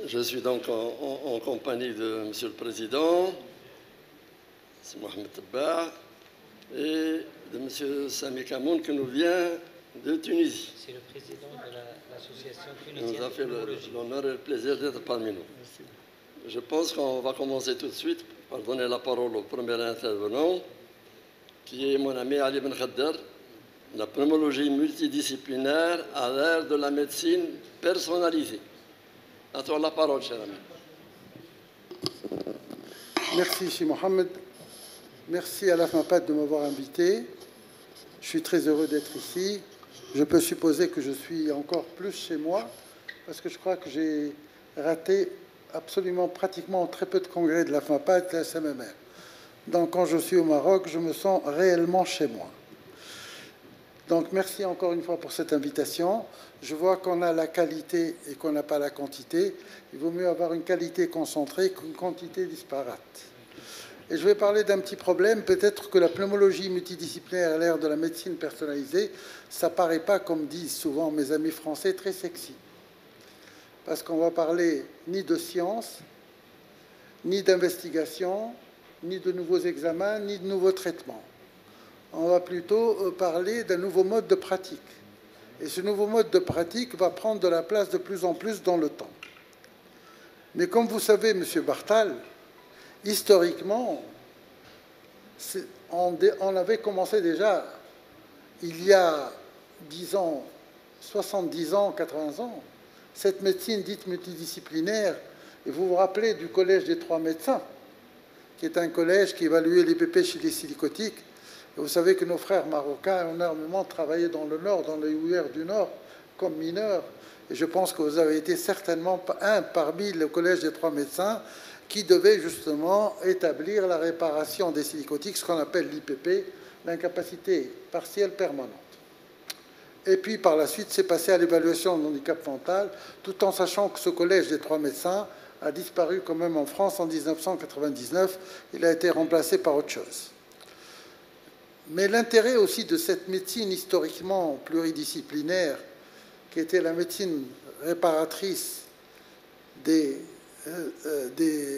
Je suis donc en compagnie de Monsieur le Président, c'est Mohamed Tabba, et de Monsieur Sami Kamoun qui nous vient de Tunisie. C'est le président de l'association Il tunisienne. nous a fait l'honneur et le plaisir d'être parmi nous. Merci. Je pense qu'on va commencer tout de suite par donner la parole au premier intervenant, qui est mon ami Ali Ben Khaddar, la pneumologie multidisciplinaire à l'ère de la médecine personnalisée. À toi la parole, cher ami. Merci, Cheikh Mohamed. Merci à la FMAPAD de m'avoir invité. Je suis très heureux d'être ici. Je peux supposer que je suis encore plus chez moi, parce que je crois que j'ai raté absolument, pratiquement très peu de congrès de la FMAPAD et de la SMMR. Donc, quand je suis au Maroc, je me sens réellement chez moi. Donc, merci encore une fois pour cette invitation. Je vois qu'on a la qualité et qu'on n'a pas la quantité. Il vaut mieux avoir une qualité concentrée qu'une quantité disparate. Et je vais parler d'un petit problème. Peut-être que la pneumologie multidisciplinaire à l'ère de la médecine personnalisée, ça ne paraît pas, comme disent souvent mes amis français, très sexy. Parce qu'on va parler ni de science, ni d'investigation, ni de nouveaux examens, ni de nouveaux traitements. On va plutôt parler d'un nouveau mode de pratique. Et ce nouveau mode de pratique va prendre de la place de plus en plus dans le temps. Mais comme vous savez, M. Bartal, historiquement, on avait commencé déjà, il y a 10 ans, 70 ans, 80 ans, cette médecine dite multidisciplinaire. Et vous vous rappelez du Collège des 3 médecins, qui est un collège qui évaluait l'IPP chez les silicotiques. Et vous savez que nos frères marocains ont énormément travaillé dans le Nord, dans les UR du Nord, comme mineurs. Et je pense que vous avez été certainement un parmi le Collège des 3 médecins qui devait justement établir la réparation des silicotiques, ce qu'on appelle l'IPP, l'incapacité partielle permanente. Et puis par la suite, c'est passé à l'évaluation de handicap mental, tout en sachant que ce Collège des 3 médecins a disparu quand même en France en 1999. Il a été remplacé par autre chose. Mais l'intérêt aussi de cette médecine historiquement pluridisciplinaire, qui était la médecine réparatrice des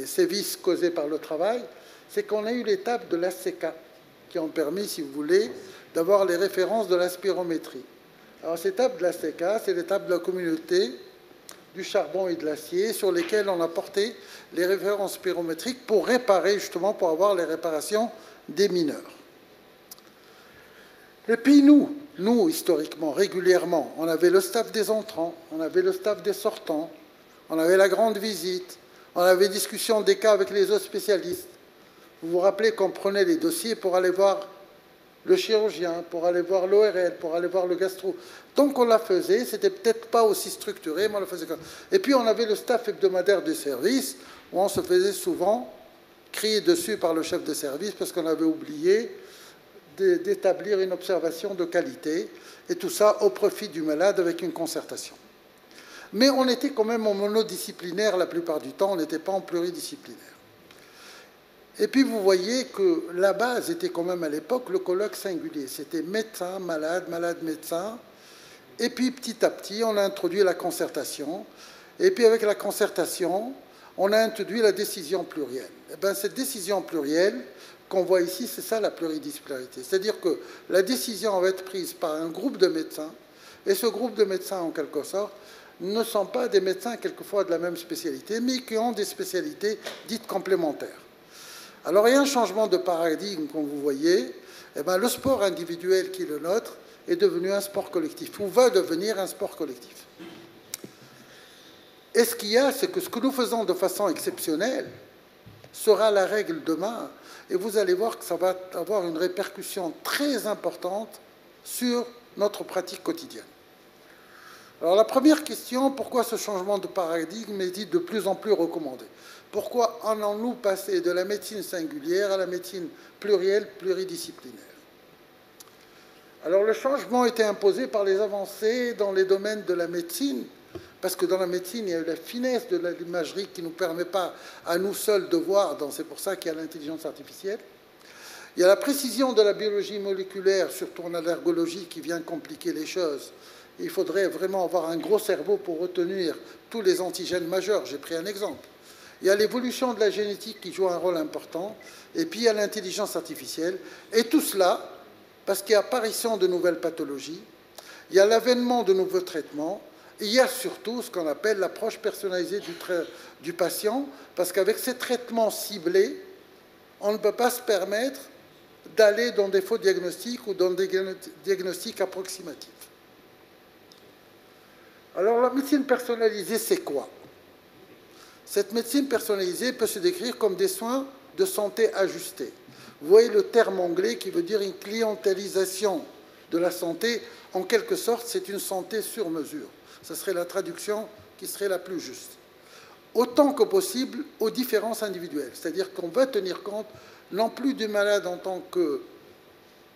sévices causés par le travail, c'est qu'on a eu l'étape de l'ACK, qui ont permis, si vous voulez, d'avoir les références de la spirométrie. Alors, cette étape de l'ACK, c'est l'étape de la communauté du charbon et de l'acier, sur lesquelles on a porté les références spirométriques pour réparer, justement, pour avoir les réparations des mineurs. Et puis nous, historiquement, régulièrement, on avait le staff des entrants, on avait le staff des sortants, on avait la grande visite, on avait discussion des cas avec les autres spécialistes. Vous vous rappelez qu'on prenait les dossiers pour aller voir le chirurgien, pour aller voir l'ORL, pour aller voir le gastro. Donc on la faisait, c'était peut-être pas aussi structuré, mais on la faisait comme ça. Et puis on avait le staff hebdomadaire du service, où on se faisait souvent crier dessus par le chef de service parce qu'on avait oublié d'établir une observation de qualité, et tout ça au profit du malade avec une concertation. Mais on était quand même en monodisciplinaire la plupart du temps, on n'était pas en pluridisciplinaire. Et puis vous voyez que la base était quand même à l'époque le colloque singulier. C'était médecin, malade, malade-médecin. Et puis petit à petit, on a introduit la concertation. Et puis avec la concertation, on a introduit la décision plurielle. Et bien, cette décision plurielle qu'on voit ici, c'est ça la pluridisciplinarité. C'est-à-dire que la décision va être prise par un groupe de médecins, et ce groupe de médecins, en quelque sorte, ne sont pas des médecins quelquefois de la même spécialité, mais qui ont des spécialités dites complémentaires. Alors il y a un changement de paradigme, comme vous voyez. Eh bien, le sport individuel qui est le nôtre est devenu un sport collectif, ou va devenir un sport collectif. Et ce qu'il y a, c'est que ce que nous faisons de façon exceptionnelle sera la règle demain, et vous allez voir que ça va avoir une répercussion très importante sur notre pratique quotidienne. Alors la première question, pourquoi ce changement de paradigme est dit de plus en plus recommandé? Pourquoi en allons-nous passer de la médecine singulière à la médecine plurielle, pluridisciplinaire? Alors le changement a été imposé par les avancées dans les domaines de la médecine, parce que dans la médecine, il y a eu la finesse de l'imagerie qui ne nous permet pas à nous seuls de voir, c'est pour ça qu'il y a l'intelligence artificielle. Il y a la précision de la biologie moléculaire, surtout en allergologie, qui vient compliquer les choses. Il faudrait vraiment avoir un gros cerveau pour retenir tous les antigènes majeurs. J'ai pris un exemple. Il y a l'évolution de la génétique qui joue un rôle important, et puis il y a l'intelligence artificielle. Et tout cela, parce qu'il y a apparition de nouvelles pathologies, il y a l'avènement de nouveaux traitements, et il y a surtout ce qu'on appelle l'approche personnalisée du patient, parce qu'avec ces traitements ciblés, on ne peut pas se permettre d'aller dans des faux diagnostics ou dans des diagnostics approximatifs. Alors la médecine personnalisée, c'est quoi? Cette médecine personnalisée peut se décrire comme des soins de santé ajustés. Vous voyez le terme anglais qui veut dire une clientélisation de la santé. En quelque sorte, c'est une santé sur mesure. Ce serait la traduction qui serait la plus juste. Autant que possible aux différences individuelles. C'est-à-dire qu'on va tenir compte non plus du malade en tant que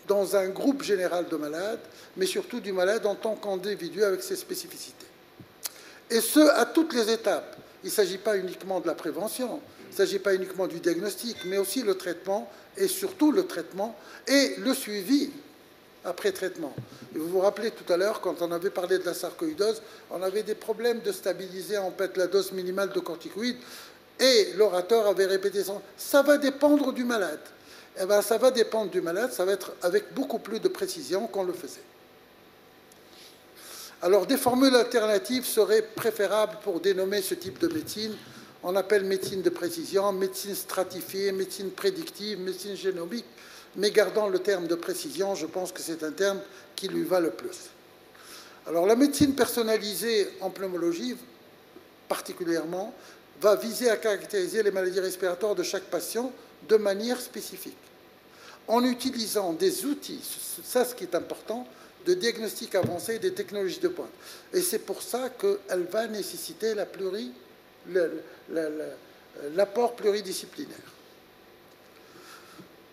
dans un groupe général de malades, mais surtout du malade en tant qu'individu avec ses spécificités. Et ce, à toutes les étapes. Il ne s'agit pas uniquement de la prévention, il ne s'agit pas uniquement du diagnostic, mais aussi le traitement, et surtout le traitement et le suivi après traitement. Et vous vous rappelez tout à l'heure, quand on avait parlé de la sarcoïdose, on avait des problèmes de stabiliser en fait la dose minimale de corticoïdes, et l'orateur avait répété ça va dépendre du malade. Eh bien, ça va dépendre du malade, ça va être avec beaucoup plus de précision qu'on le faisait. Alors, des formules alternatives seraient préférables pour dénommer ce type de médecine. On appelle médecine de précision, médecine stratifiée, médecine prédictive, médecine génomique, mais gardant le terme de précision, je pense que c'est un terme qui lui va le plus. Alors, la médecine personnalisée en pneumologie, particulièrement, va viser à caractériser les maladies respiratoires de chaque patient de manière spécifique, en utilisant des outils, ça ce qui est important, de diagnostic avancé et des technologies de pointe. Et c'est pour ça qu'elle va nécessiter l'apport pluridisciplinaire.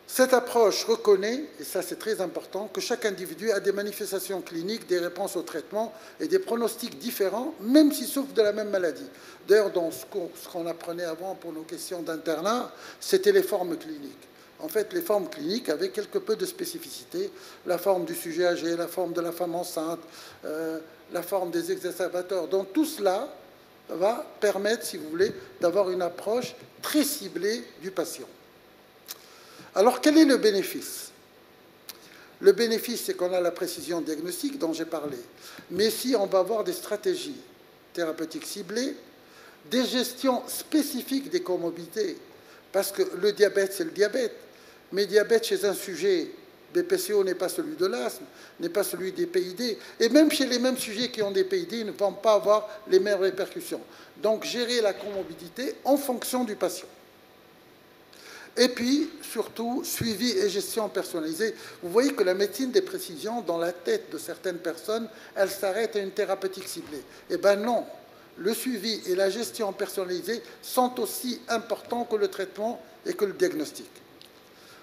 Cette approche reconnaît, et ça c'est très important, que chaque individu a des manifestations cliniques, des réponses au traitement et des pronostics différents, même s'ils souffrent de la même maladie. D'ailleurs, dans ce qu'on apprenait avant pour nos questions d'internat, c'était les formes cliniques. En fait, les formes cliniques avaient quelque peu de spécificité. La forme du sujet âgé, la forme de la femme enceinte, la forme des exacerbateurs. Donc tout cela va permettre, si vous voulez, d'avoir une approche très ciblée du patient. Alors, quel est le bénéfice? Le bénéfice, c'est qu'on a la précision diagnostique dont j'ai parlé. Mais si on va avoir des stratégies thérapeutiques ciblées, des gestions spécifiques des comorbidités, parce que le diabète, c'est le diabète. Mais diabète chez un sujet BPCO n'est pas celui de l'asthme, n'est pas celui des PID. Et même chez les mêmes sujets qui ont des PID, ils ne vont pas avoir les mêmes répercussions. Donc, gérer la comorbidité en fonction du patient. Et puis, surtout, suivi et gestion personnalisée. Vous voyez que la médecine des précisions, dans la tête de certaines personnes, elle s'arrête à une thérapeutique ciblée. Eh bien non, le suivi et la gestion personnalisée sont aussi importants que le traitement et que le diagnostic.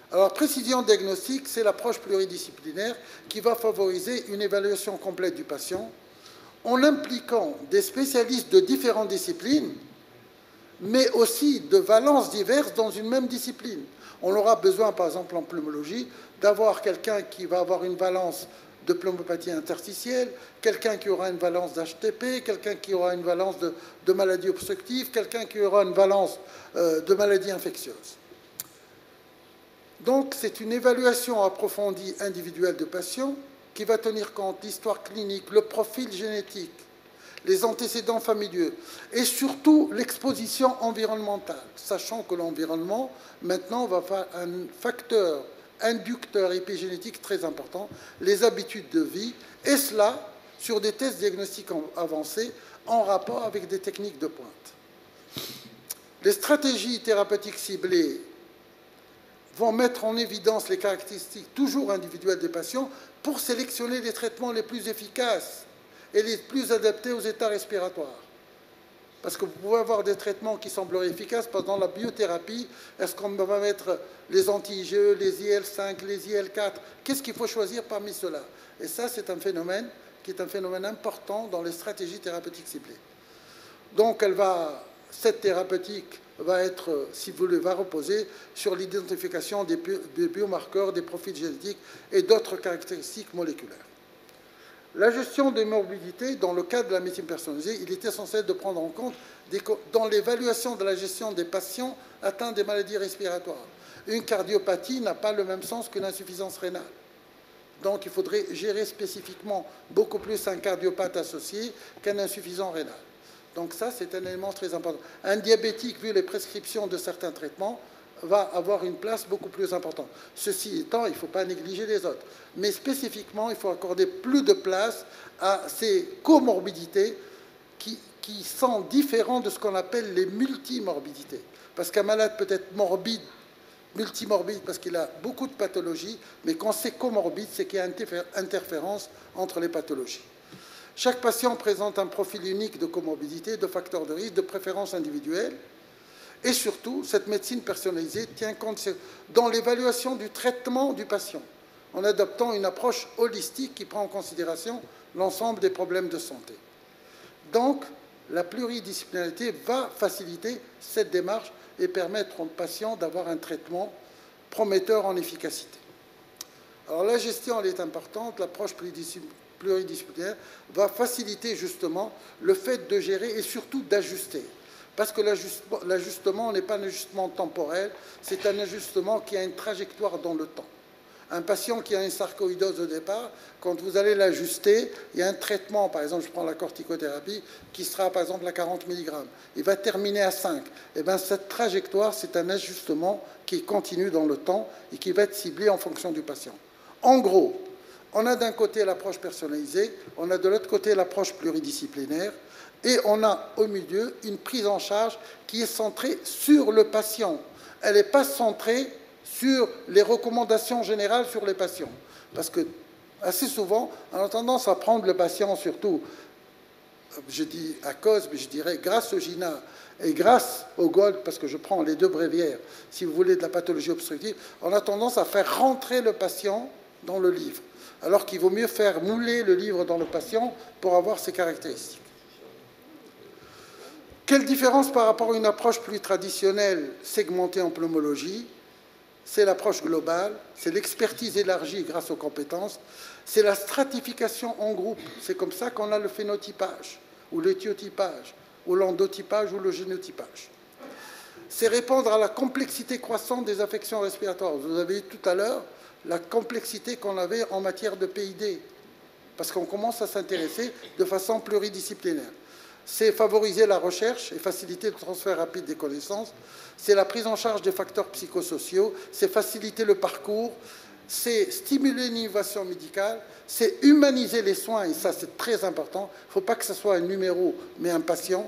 Alors, précision diagnostique, c'est l'approche pluridisciplinaire qui va favoriser une évaluation complète du patient en impliquant des spécialistes de différentes disciplines, mais aussi de valences diverses dans une même discipline. On aura besoin, par exemple en pneumologie, d'avoir quelqu'un qui va avoir une valence de pneumopathie interstitielle, quelqu'un qui aura une valence d'HTP, quelqu'un qui aura une valence de maladie obstructive, quelqu'un qui aura une valence de maladie infectieuse. Donc, c'est une évaluation approfondie individuelle de patients qui va tenir compte de l'histoire clinique, le profil génétique, les antécédents familiaux et surtout l'exposition environnementale, sachant que l'environnement, maintenant, va faire un facteur inducteur épigénétique très important, les habitudes de vie, et cela sur des tests diagnostiques avancés en rapport avec des techniques de pointe. Les stratégies thérapeutiques ciblées vont mettre en évidence les caractéristiques toujours individuelles des patients pour sélectionner les traitements les plus efficaces et les plus adaptés aux états respiratoires. Parce que vous pouvez avoir des traitements qui sembleraient efficaces pendant la biothérapie. Est-ce qu'on va mettre les anti-IgE, les IL-5, les IL-4? Qu'est-ce qu'il faut choisir parmi ceux-là? Et ça, c'est un phénomène qui est un phénomène important dans les stratégies thérapeutiques ciblées. Donc, cette thérapeutique va être, si vous voulez, va reposer sur l'identification des biomarqueurs, des profils génétiques et d'autres caractéristiques moléculaires. La gestion des morbidités, dans le cadre de la médecine personnalisée, il est essentiel de prendre en compte dans l'évaluation de la gestion des patients atteints des maladies respiratoires. Une cardiopathie n'a pas le même sens qu'une insuffisance rénale. Donc il faudrait gérer spécifiquement beaucoup plus un cardiopathe associé qu'un insuffisant rénal. Donc ça, c'est un élément très important. Un diabétique, vu les prescriptions de certains traitements, va avoir une place beaucoup plus importante. Ceci étant, il ne faut pas négliger les autres. Mais spécifiquement, il faut accorder plus de place à ces comorbidités qui sont différentes de ce qu'on appelle les multimorbidités. Parce qu'un malade peut être morbide, multimorbide, parce qu'il a beaucoup de pathologies, mais quand c'est comorbide, c'est qu'il y a interférence entre les pathologies. Chaque patient présente un profil unique de comorbidité, de facteurs de risque, de préférences individuelles. Et surtout, cette médecine personnalisée tient compte dans l'évaluation du traitement du patient, en adoptant une approche holistique qui prend en considération l'ensemble des problèmes de santé. Donc, la pluridisciplinarité va faciliter cette démarche et permettre aux patients d'avoir un traitement prometteur en efficacité. Alors, la gestion, elle est importante. L'approche pluridisciplinaire va faciliter justement le fait de gérer et surtout d'ajuster. Parce que l'ajustement n'est pas un ajustement temporel, c'est un ajustement qui a une trajectoire dans le temps. Un patient qui a une sarcoïdose au départ, quand vous allez l'ajuster, il y a un traitement, par exemple, je prends la corticothérapie, qui sera par exemple à 40 mg. Il va terminer à 5. Et bien, cette trajectoire, c'est un ajustement qui continue dans le temps et qui va être ciblé en fonction du patient. En gros, on a d'un côté l'approche personnalisée, on a de l'autre côté l'approche pluridisciplinaire, et on a au milieu une prise en charge qui est centrée sur le patient. Elle n'est pas centrée sur les recommandations générales sur les patients. Parce que assez souvent, on a tendance à prendre le patient, surtout, je dis à cause, mais je dirais grâce au GINA et grâce au GOLD, parce que je prends les deux bréviaires, si vous voulez, de la pathologie obstructive, on a tendance à faire rentrer le patient dans le livre, alors qu'il vaut mieux faire mouler le livre dans le patient pour avoir ses caractéristiques. Quelle différence par rapport à une approche plus traditionnelle, segmentée en pneumologie? C'est l'approche globale, c'est l'expertise élargie grâce aux compétences, c'est la stratification en groupe. C'est comme ça qu'on a le phénotypage, ou l'étiotypage, ou l'endotypage, ou le génotypage. C'est répondre à la complexité croissante des affections respiratoires. Vous avez eu tout à l'heure la complexité qu'on avait en matière de PID, parce qu'on commence à s'intéresser de façon pluridisciplinaire. C'est favoriser la recherche et faciliter le transfert rapide des connaissances. C'est la prise en charge des facteurs psychosociaux. C'est faciliter le parcours. C'est stimuler l'innovation médicale. C'est humaniser les soins, et ça, c'est très important. Il ne faut pas que ce soit un numéro, mais un patient.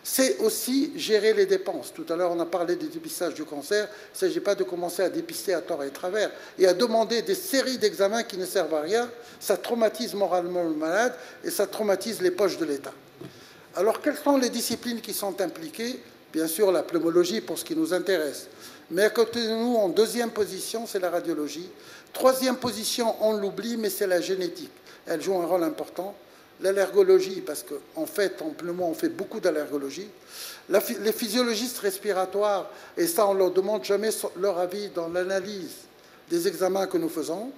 C'est aussi gérer les dépenses. Tout à l'heure, on a parlé du dépistage du cancer. Il ne s'agit pas de commencer à dépister à tort et à travers et à demander des séries d'examens qui ne servent à rien. Ça traumatise moralement le malade et ça traumatise les poches de l'État. Alors, quelles sont les disciplines qui sont impliquées? Bien sûr, la pneumologie pour ce qui nous intéresse. Mais à côté de nous, en deuxième position, c'est la radiologie. Troisième position, on l'oublie, mais c'est la génétique. Elle joue un rôle important. L'allergologie, parce qu'en fait, en pneumo, on fait beaucoup d'allergologie. Les physiologistes respiratoires, et ça, on ne leur demande jamais leur avis dans l'analyse des examens que nous faisons.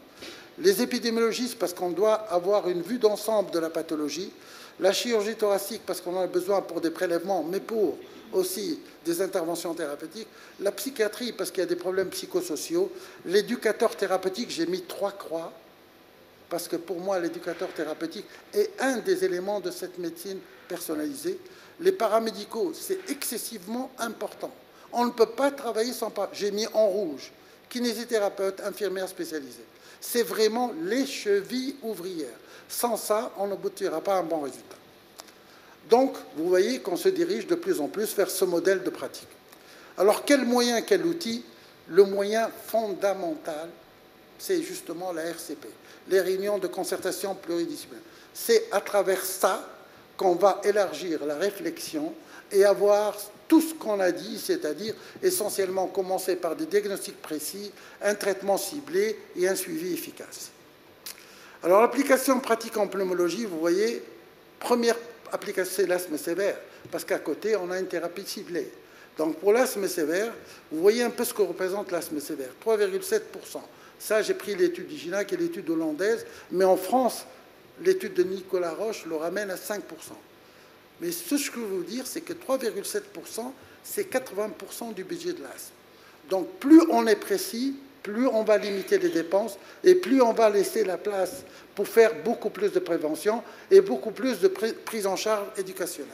Les épidémiologistes, parce qu'on doit avoir une vue d'ensemble de la pathologie. La chirurgie thoracique, parce qu'on en a besoin pour des prélèvements, mais pour aussi des interventions thérapeutiques. La psychiatrie, parce qu'il y a des problèmes psychosociaux. L'éducateur thérapeutique, j'ai mis 3 croix, parce que pour moi, l'éducateur thérapeutique est un des éléments de cette médecine personnalisée. Les paramédicaux, c'est excessivement important. On ne peut pas travailler sans j'ai mis en rouge, kinésithérapeute, infirmière spécialisée. C'est vraiment les chevilles ouvrières. Sans ça, on n'aboutira pas à un bon résultat. Donc, vous voyez qu'on se dirige de plus en plus vers ce modèle de pratique. Alors, quel moyen, quel outil? Le moyen fondamental, c'est justement la RCP, les réunions de concertation pluridisciplinaire. C'est à travers ça qu'on va élargir la réflexion et avoir tout ce qu'on a dit, c'est-à-dire essentiellement commencer par des diagnostics précis, un traitement ciblé et un suivi efficace. Alors, l'application pratique en pneumologie, vous voyez, première application, c'est l'asthme sévère, parce qu'à côté, on a une thérapie ciblée. Donc, pour l'asthme sévère, vous voyez un peu ce que représente l'asthme sévère, 3,7%. Ça, j'ai pris l'étude du GINA, qui est l'étude hollandaise, mais en France, l'étude de Nicolas Roche le ramène à 5%. Mais ce que je veux vous dire, c'est que 3,7%, c'est 80% du budget de l'ASM. Donc plus on est précis, plus on va limiter les dépenses et plus on va laisser la place pour faire beaucoup plus de prévention et beaucoup plus de prise en charge éducationnelle.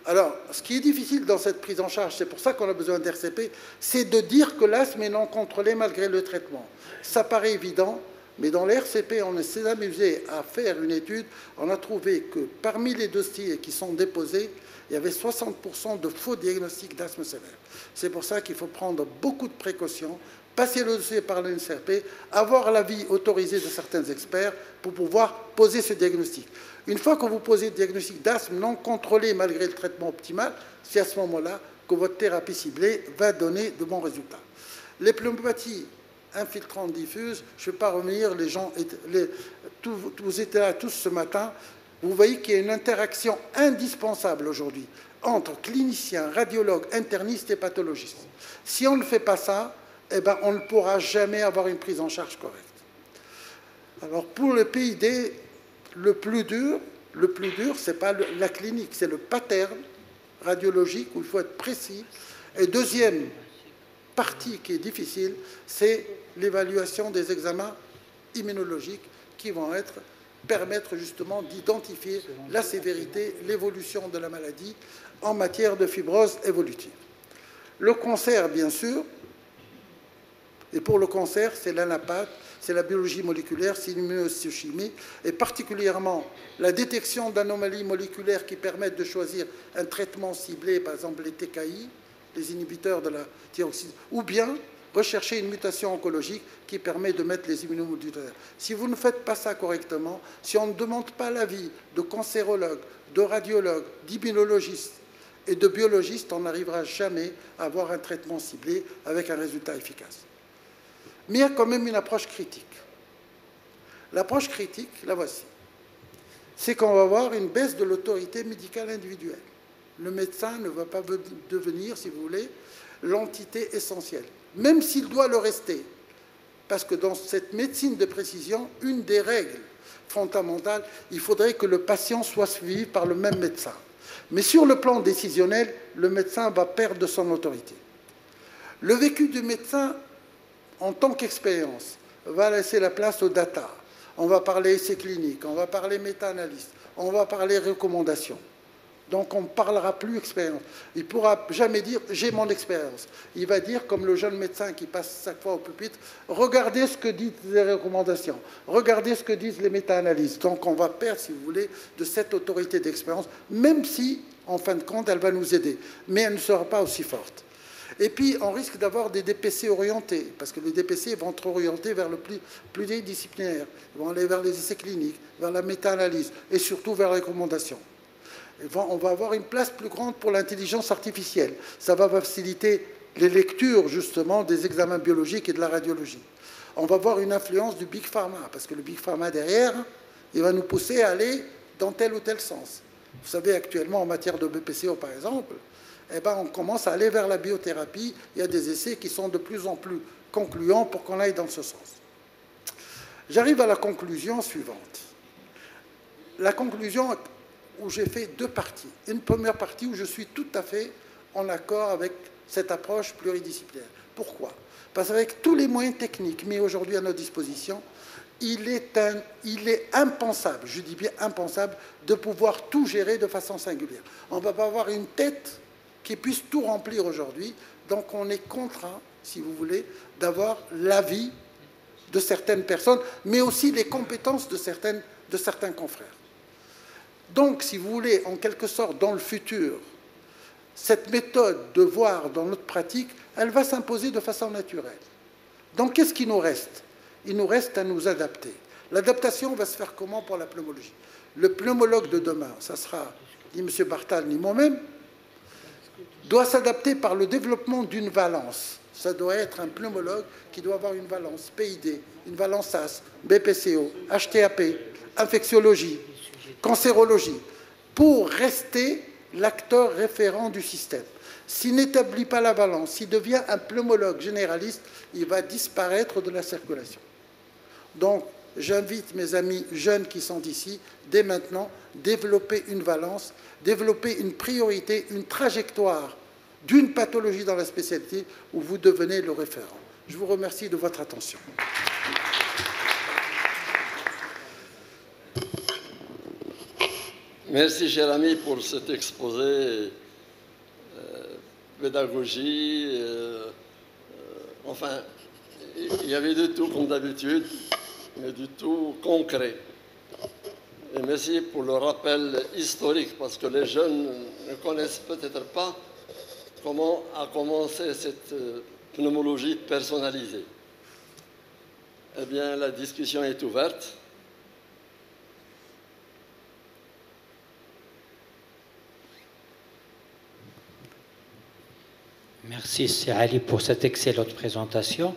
Alors, ce qui est difficile dans cette prise en charge, c'est pour ça qu'on a besoin d'RCP, c'est de dire que l'asthme est non contrôlé malgré le traitement. Ça paraît évident, mais dans l'RCP, on s'est amusé à faire une étude. On a trouvé que parmi les dossiers qui sont déposés, il y avait 60% de faux diagnostics d'asthme sévère. C'est pour ça qu'il faut prendre beaucoup de précautions, passer le dossier par l'NCRP, avoir l'avis autorisé de certains experts pour pouvoir poser ce diagnostic. Une fois que vous posez le diagnostic d'asthme non contrôlé malgré le traitement optimal, c'est à ce moment-là que votre thérapie ciblée va donner de bons résultats. Les pneumopathies infiltrantes diffuses, je ne vais pas revenir, vous étiez là tous ce matin, vous voyez qu'il y a une interaction indispensable aujourd'hui entre cliniciens, radiologues, internistes et pathologistes. Si on ne fait pas ça, eh ben, on ne pourra jamais avoir une prise en charge correcte. Alors pour le PID, le plus dur, ce n'est pas la clinique, c'est le pattern radiologique où il faut être précis. Et deuxième partie qui est difficile, c'est l'évaluation des examens immunologiques qui vont permettre justement d'identifier la sévérité, l'évolution de la maladie en matière de fibrose évolutive. Le cancer, bien sûr, et pour le cancer, c'est l'anapath, c'est la biologie moléculaire, c'est l'immunohistochimie, et particulièrement la détection d'anomalies moléculaires qui permettent de choisir un traitement ciblé, par exemple les TKI, les inhibiteurs de la thyroxine, ou bien rechercher une mutation oncologique qui permet de mettre les immunomodulateurs. Si vous ne faites pas ça correctement, si on ne demande pas l'avis de cancérologues, de radiologues, d'immunologistes et de biologistes, on n'arrivera jamais à avoir un traitement ciblé avec un résultat efficace. Mais il y a quand même une approche critique. L'approche critique, la voici. C'est qu'on va avoir une baisse de l'autorité médicale individuelle. Le médecin ne va pas devenir, si vous voulez, l'entité essentielle, même s'il doit le rester. Parce que dans cette médecine de précision, une des règles fondamentales, il faudrait que le patient soit suivi par le même médecin. Mais sur le plan décisionnel, le médecin va perdre son autorité. Le vécu du médecin, en tant qu'expérience, va laisser la place aux data. On va parler essais cliniques, on va parler méta-analyse, on va parler recommandations. Donc on ne parlera plus expérience. Il ne pourra jamais dire « j'ai mon expérience ». Il va dire, comme le jeune médecin qui passe chaque fois au pupitre, « regardez ce que disent les recommandations, regardez ce que disent les méta-analyses ». Donc on va perdre, si vous voulez, de cette autorité d'expérience, même si, en fin de compte, elle va nous aider. Mais elle ne sera pas aussi forte. Et puis, on risque d'avoir des DPC orientés, parce que les DPC vont être orientés vers le pluridisciplinaire, ils vont aller vers les essais cliniques, vers la méta-analyse, et surtout vers les recommandations. On va avoir une place plus grande pour l'intelligence artificielle. Ça va faciliter les lectures, justement, des examens biologiques et de la radiologie. On va avoir une influence du Big Pharma, parce que le Big Pharma, derrière, il va nous pousser à aller dans tel ou tel sens. Vous savez, actuellement, en matière de BPCO, par exemple, eh ben, on commence à aller vers la biothérapie. Il y a des essais qui sont de plus en plus concluants pour qu'on aille dans ce sens. J'arrive à la conclusion suivante. La conclusion où j'ai fait deux parties. Une première partie où je suis tout à fait en accord avec cette approche pluridisciplinaire. Pourquoi? Parce qu'avec tous les moyens techniques mis aujourd'hui à notre disposition, il est impensable, je dis bien impensable, de pouvoir tout gérer de façon singulière. On ne va pas avoir une tête qui puisse tout remplir aujourd'hui, donc on est contraint, si vous voulez, d'avoir l'avis de certaines personnes, mais aussi les compétences de certains confrères. Donc, si vous voulez, en quelque sorte, dans le futur, cette méthode de voir dans notre pratique, elle va s'imposer de façon naturelle. Donc, qu'est-ce qui nous reste? Il nous reste à nous adapter. L'adaptation va se faire comment pour la pneumologie? Le pneumologue de demain, ça sera ni M. Bartal ni moi-même, doit s'adapter par le développement d'une valence. Ça doit être un pneumologue qui doit avoir une valence PID, une valence SAS, BPCO, HTAP, infectiologie, cancérologie, pour rester l'acteur référent du système. S'il n'établit pas la balance, s'il devient un pneumologue généraliste, il va disparaître de la circulation. Donc, j'invite mes amis jeunes qui sont ici, dès maintenant, développer une valence, développer une priorité, une trajectoire d'une pathologie dans la spécialité où vous devenez le référent. Je vous remercie de votre attention. Merci, cher ami, pour cet exposé pédagogie. Enfin, il y avait de tout, comme d'habitude, mais du tout concret. Et merci pour le rappel historique, parce que les jeunes ne connaissent peut-être pas comment a commencé cette pneumologie personnalisée. Eh bien, la discussion est ouverte. Merci, c'est Ali, pour cette excellente présentation.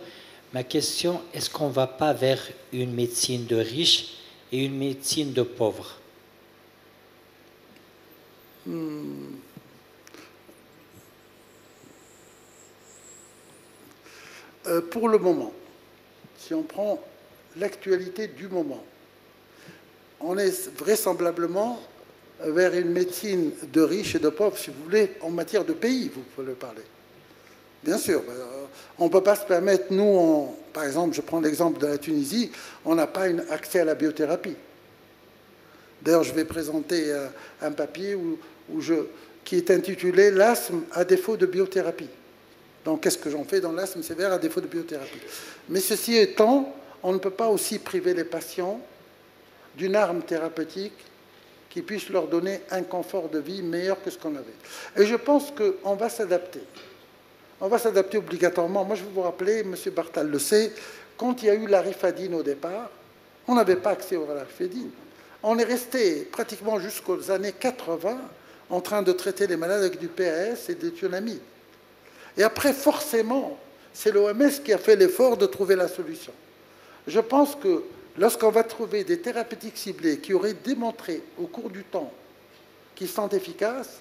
Ma question, est-ce qu'on ne va pas vers une médecine de riches et une médecine de pauvres? Pour le moment, si on prend l'actualité du moment, on est vraisemblablement vers une médecine de riches et de pauvres, si vous voulez, en matière de pays, vous pouvez parler. Bien sûr, on ne peut pas se permettre, nous, par exemple, je prends l'exemple de la Tunisie, on n'a pas accès à la biothérapie. D'ailleurs, je vais présenter un papier qui est intitulé « L'asthme à défaut de biothérapie ». Donc, qu'est-ce que j'en fais dans l'asthme sévère à défaut de biothérapie? Mais ceci étant, on ne peut pas aussi priver les patients d'une arme thérapeutique qui puisse leur donner un confort de vie meilleur que ce qu'on avait. Et je pense qu'on va s'adapter. On va s'adapter obligatoirement. Moi, je vais vous rappeler, M. Bartal le sait, quand il y a eu la rifadine au départ, on n'avait pas accès à la rifadine. On est resté pratiquement jusqu'aux années 80 en train de traiter les malades avec du PAS et des thionamides. Et après, forcément, c'est l'OMS qui a fait l'effort de trouver la solution. Je pense que lorsqu'on va trouver des thérapeutiques ciblées qui auraient démontré au cours du temps qu'ils sont efficaces,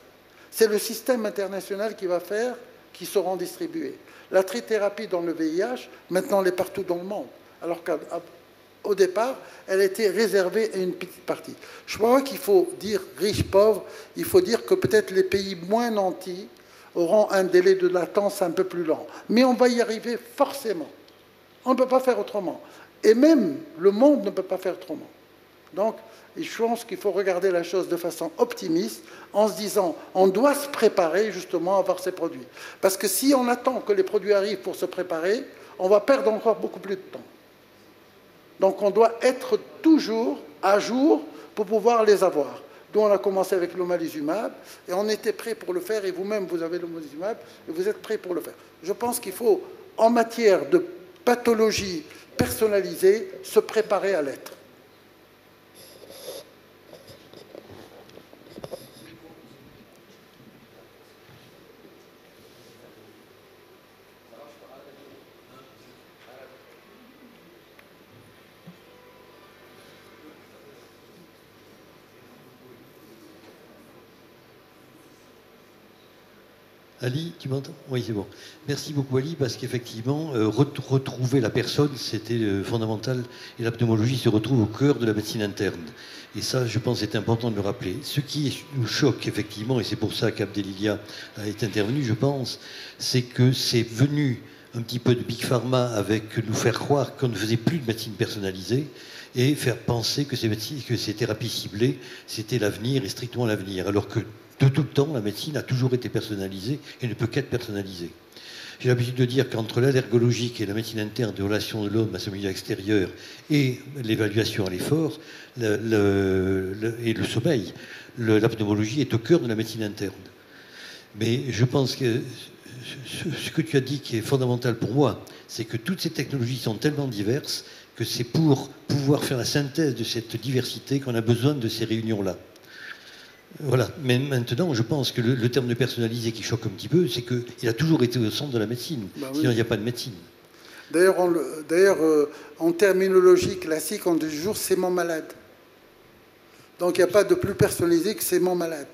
c'est le système international qui va faire qui seront distribués. La trithérapie dans le VIH, maintenant, elle est partout dans le monde. Alors qu'au départ, elle était réservée à une petite partie. Je crois qu'il faut dire riches, pauvres, il faut dire que peut-être les pays moins nantis auront un délai de latence un peu plus lent. Mais on va y arriver forcément. On ne peut pas faire autrement. Et même le monde ne peut pas faire autrement. Donc, je pense qu'il faut regarder la chose de façon optimiste en se disant on doit se préparer justement à avoir ces produits. Parce que si on attend que les produits arrivent pour se préparer, on va perdre encore beaucoup plus de temps. Donc on doit être toujours à jour pour pouvoir les avoir. D'où on a commencé avec l'omalizumab et on était prêt pour le faire et vous-même vous avez l'omalizumab et vous êtes prêt pour le faire. Je pense qu'il faut, en matière de pathologie personnalisée, se préparer à l'être. Ali, tu m'entends? Oui, c'est bon. Merci beaucoup, Ali, parce qu'effectivement, retrouver la personne, c'était fondamental. Et la pneumologie se retrouve au cœur de la médecine interne. Et ça, je pense, c'est important de le rappeler. Ce qui nous choque, effectivement, et c'est pour ça qu'Abdelilia est intervenu, je pense, c'est que c'est venu un petit peu de Big Pharma avec nous faire croire qu'on ne faisait plus de médecine personnalisée et faire penser que ces thérapies ciblées, c'était l'avenir et strictement l'avenir. Alors que de tout le temps, la médecine a toujours été personnalisée et ne peut qu'être personnalisée. J'ai l'habitude de dire qu'entre l'allergologie et la médecine interne des relations de l'homme à son milieu extérieur et l'évaluation à l'effort et le sommeil, la pneumologie est au cœur de la médecine interne. Mais je pense que ce que tu as dit qui est fondamental pour moi, c'est que toutes ces technologies sont tellement diverses que c'est pour pouvoir faire la synthèse de cette diversité qu'on a besoin de ces réunions-là. Voilà, mais maintenant, je pense que le terme de personnalisé qui choque un petit peu, c'est qu'il a toujours été au centre de la médecine. Ben oui. Sinon, il n'y a pas de médecine. D'ailleurs, en terminologie classique, on dit toujours « c'est mon malade ». Donc, il n'y a pas de plus personnalisé que « c'est mon malade ».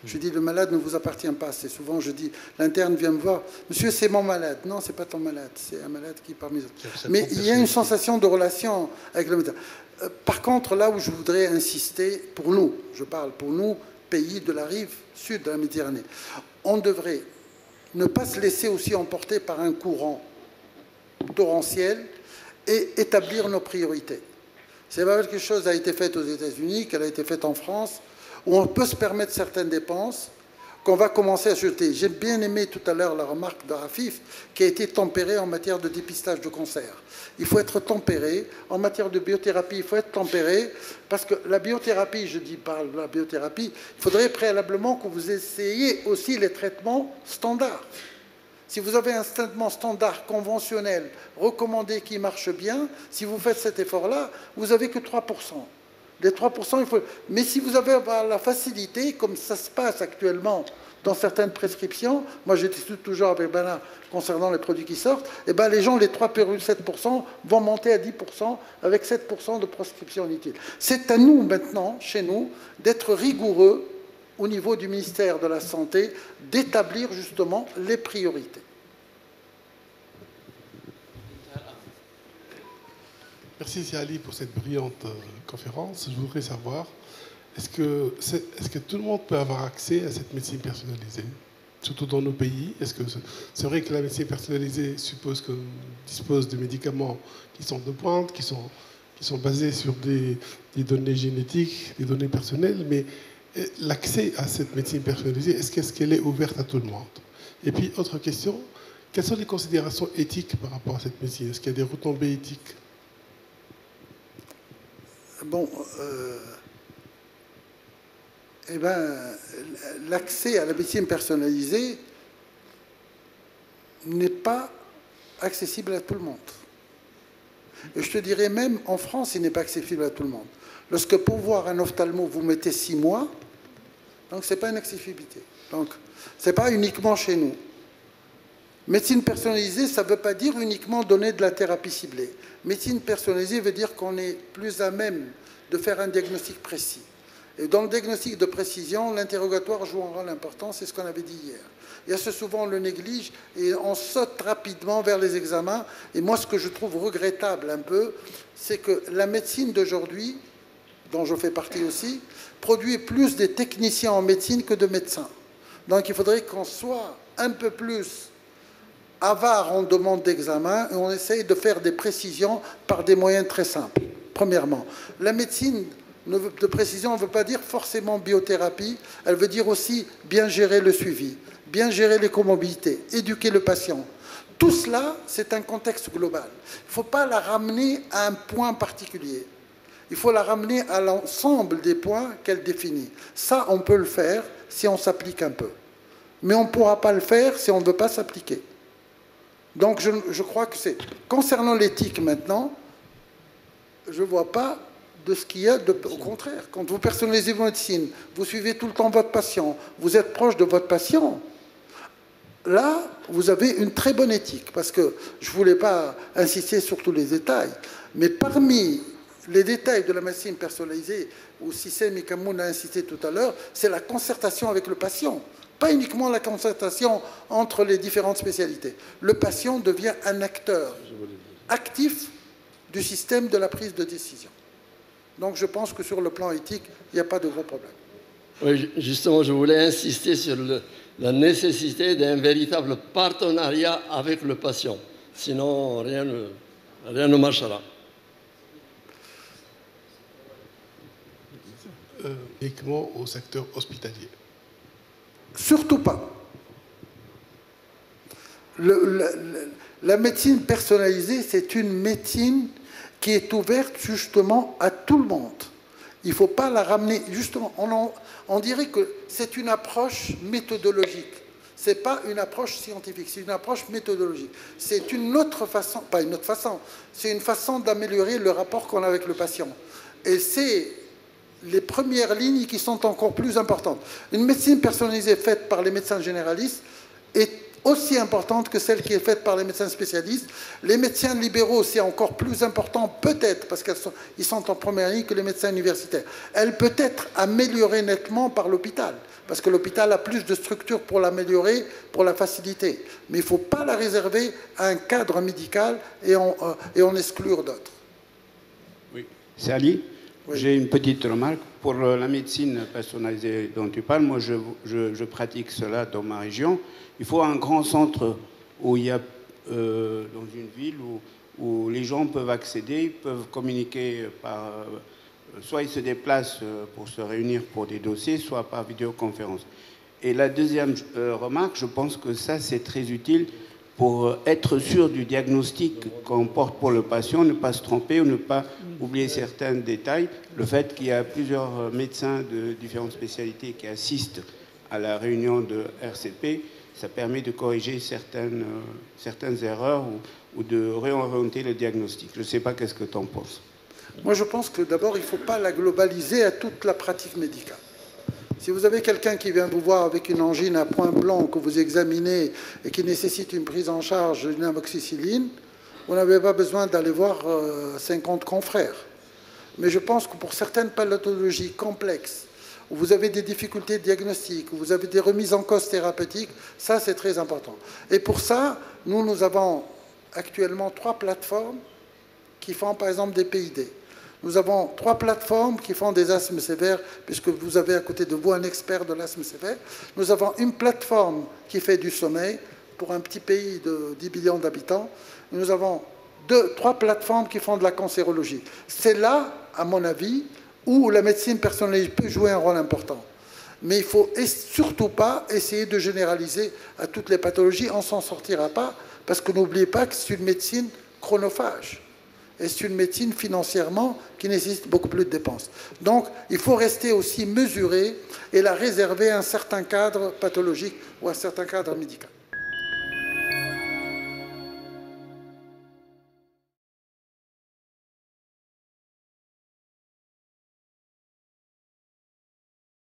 Je dis, le malade ne vous appartient pas. C'est souvent, je dis, l'interne vient me voir, monsieur, c'est mon malade. Non, c'est pas ton malade, c'est un malade qui est parmi les autres. Mais il y a une sensation de relation avec le médecin. Par contre, là où je voudrais insister, pour nous, je parle pour nous, pays de la rive sud de la Méditerranée, on devrait ne pas se laisser aussi emporter par un courant torrentiel et établir nos priorités. C'est pas quelque chose qui a été fait aux États-Unis, qu'elle a été faite en France, où on peut se permettre certaines dépenses qu'on va commencer à jeter. J'ai bien aimé tout à l'heure la remarque de Rafif qui a été tempérée en matière de dépistage de cancer. Il faut être tempéré. En matière de biothérapie, il faut être tempéré parce que la biothérapie, je dis par la biothérapie, il faudrait préalablement que vous essayiez aussi les traitements standards. Si vous avez un traitement standard, conventionnel, recommandé qui marche bien, si vous faites cet effort-là, vous n'avez que 3%. Les 3%, il faut... Mais si vous avez la facilité, comme ça se passe actuellement dans certaines prescriptions, moi je discute toujours avec Bernard concernant les produits qui sortent, et ben les gens, les 3,7% vont monter à 10% avec 7% de prescriptions inutiles. C'est à nous maintenant, chez nous, d'être rigoureux au niveau du ministère de la Santé, d'établir justement les priorités. Merci Siali pour cette brillante conférence. Je voudrais savoir, est-ce que tout le monde peut avoir accès à cette médecine personnalisée, surtout dans nos pays? Est-ce que c'est vrai que la médecine personnalisée suppose qu'on dispose de médicaments qui sont de pointe, qui sont basés sur des données génétiques, des données personnelles, mais l'accès à cette médecine personnalisée, est-ce qu'elle est ouverte à tout le monde? Et puis, autre question, quelles sont les considérations éthiques par rapport à cette médecine? Est-ce qu'il y a des retombées éthiques? Bon, eh ben, l'accès à la médecine personnalisée n'est pas accessible à tout le monde. Et je te dirais même, en France, il n'est pas accessible à tout le monde. Lorsque pour voir un ophtalmo, vous mettez 6 mois, donc ce n'est pas une accessibilité. Donc, ce n'est pas uniquement chez nous. Médecine personnalisée, ça ne veut pas dire uniquement donner de la thérapie ciblée. Médecine personnalisée veut dire qu'on est plus à même de faire un diagnostic précis. Et dans le diagnostic de précision, l'interrogatoire joue un rôle important, c'est ce qu'on avait dit hier. Et assez souvent, on le néglige et on saute rapidement vers les examens. Et moi, ce que je trouve regrettable un peu, c'est que la médecine d'aujourd'hui, dont je fais partie aussi, produit plus des techniciens en médecine que de médecins. Donc il faudrait qu'on soit un peu plus avare en demande d'examen et on essaye de faire des précisions par des moyens très simples. Premièrement, la médecine de précision ne veut pas dire forcément biothérapie, elle veut dire aussi bien gérer le suivi, bien gérer les comorbidités, éduquer le patient. Tout cela, c'est un contexte global. Il ne faut pas la ramener à un point particulier. Il faut la ramener à l'ensemble des points qu'elle définit. Ça, on peut le faire si on s'applique un peu. Mais on ne pourra pas le faire si on ne veut pas s'appliquer. Donc, je crois que c'est... Concernant l'éthique maintenant, je ne vois pas de ce qu'il y a de... Au contraire, quand vous personnalisez votre médecine, vous suivez tout le temps votre patient, vous êtes proche de votre patient, là, vous avez une très bonne éthique. Parce que je ne voulais pas insister sur tous les détails, mais parmi les détails de la médecine personnalisée, où Sissem Kamoun a insisté tout à l'heure, c'est la concertation avec le patient. Pas uniquement la concertation entre les différentes spécialités. Le patient devient un acteur actif du système de la prise de décision. Donc je pense que sur le plan éthique, il n'y a pas de gros problème. Oui, justement, je voulais insister sur la nécessité d'un véritable partenariat avec le patient. Sinon, rien ne marchera. Uniquement au secteur hospitalier. Surtout pas. La médecine personnalisée, c'est une médecine qui est ouverte justement à tout le monde. Il ne faut pas la ramener, justement, on dirait que c'est une approche méthodologique. Ce n'est pas une approche scientifique, c'est une approche méthodologique. C'est une autre façon, pas une autre façon, c'est une façon d'améliorer le rapport qu'on a avec le patient. Et c'est les premières lignes qui sont encore plus importantes. Une médecine personnalisée faite par les médecins généralistes est aussi importante que celle qui est faite par les médecins spécialistes. Les médecins libéraux, c'est encore plus important, peut-être, parce qu'ils sont en première ligne que les médecins universitaires. Elle peut être améliorée nettement par l'hôpital, parce que l'hôpital a plus de structures pour l'améliorer, pour la faciliter. Mais il ne faut pas la réserver à un cadre médical et en exclure d'autres. Oui, c'est Ali. Oui. J'ai une petite remarque. Pour la médecine personnalisée dont tu parles, moi je pratique cela dans ma région. Il faut un grand centre où il y a, dans une ville, où les gens peuvent accéder, peuvent communiquer par... soit ils se déplacent pour se réunir pour des dossiers, soit par vidéoconférence. Et la deuxième remarque, je pense que ça c'est très utile pour être sûr du diagnostic qu'on porte pour le patient, ne pas se tromper ou ne pas oublier certains détails. Le fait qu'il y a plusieurs médecins de différentes spécialités qui assistent à la réunion de RCP, ça permet de corriger certaines erreurs ou de réorienter le diagnostic. Je ne sais pas qu'est-ce que tu en penses. Moi, je pense que d'abord, il ne faut pas la globaliser à toute la pratique médicale. Si vous avez quelqu'un qui vient vous voir avec une angine à point blanc que vous examinez et qui nécessite une prise en charge d'une amoxicilline, vous n'avez pas besoin d'aller voir 50 confrères. Mais je pense que pour certaines pathologies complexes, où vous avez des difficultés de diagnostic, où vous avez des remises en cause thérapeutiques, ça c'est très important. Et pour ça, nous avons actuellement 3 plateformes qui font par exemple des PID. Nous avons 3 plateformes qui font des asthmes sévères, puisque vous avez à côté de vous un expert de l'asthme sévère. Nous avons une plateforme qui fait du sommeil pour un petit pays de 10 millions d'habitants. Nous avons 3 plateformes qui font de la cancérologie. C'est là, à mon avis, où la médecine personnalisée peut jouer un rôle important. Mais il ne faut surtout pas essayer de généraliser à toutes les pathologies. On ne s'en sortira pas, parce que n'oubliez pas que c'est une médecine chronophage. Et c'est une médecine financièrement qui nécessite beaucoup plus de dépenses. Donc, il faut rester aussi mesuré et la réserver à un certain cadre pathologique ou à un certain cadre médical.